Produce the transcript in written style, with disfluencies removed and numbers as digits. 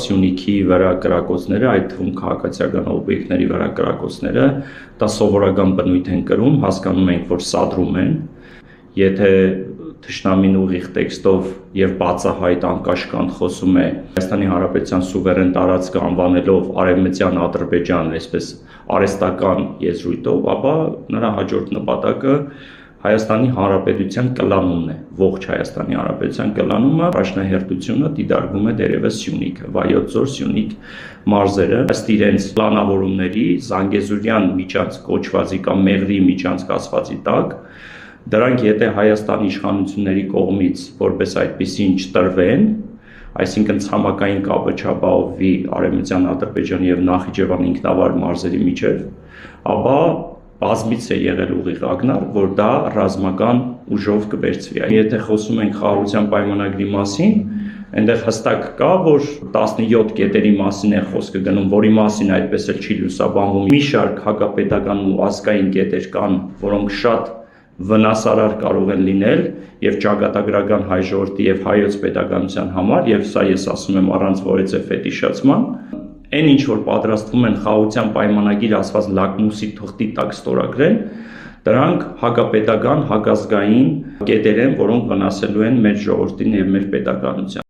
Սյունիքի վրա կրակոցները, այդ թվում քաղաքացիական օբյեկտների վրա կրակոցները, դա սովորական բնույթ են կրում, հասկանում ենք, որ սադրում են, եթե թշնամին ուղիղ տեքստով եւ բացահայտ անկաշկանդ խոսում է Հայաստանի Հանրապետության սուվերեն տարածքը անվանելով Արևմտյան Ադրբեջան, այսպես արհեստական եզրույթով, ապա նրա հաջորդ նպատակը Հայաստանի Հանրապետության կլանումն է, ողջ Հայաստանի Հանրապետության կլանումը, առաջնահերթությունը դիտարկվում է դերևս Սյունիքը, Վայոց Ձոր, Սյունիք մարզերը, ըստ իրենց պլանավորումների Զանգեզուրյան միջանց կոչվածի կամ Մեղրի միջանց կասվածի տակ, դրանք եթե Հայաստանի իշխանությունների կողմից որպես այդպիսին չտրվեն, այսինքն ցամաքային կապը չապահովվի Արևմտյան Ադրբեջանի եւ Նախիջևան ինքնավար մարզերի միջև, ապա բազմից է եղել ուղիղ ակնարկ, որ դա ռազմական ուժով կվերցվի։ Եթե խոսում ենք խաղաղության պայմանագրի մասին, այնտեղ հստակ կա, որ 17 կետերի մասին է խոսքը գնում, որի մասին այդպես էլ չի լուսաբանվում։ Մի շարք հակապետական ու ազգային կետեր կան, որոնք շատ վնասարար կարող են լինել եւ ճակատագրական հայ ժողովրդի եւ հայոց պետականության համար, եւ սա ես ասում եմ առանց որևէ ֆետիշացման, այն ինչ որ պատրաստվում են խաղաղության պայմանագիր ասված լակմուսի թղթի տակ ստորագրել, դրանք հակապետական, հակազգային կետեր են, որոնք վնասելու են մեր ժողովրդին եւ մեր պետականության։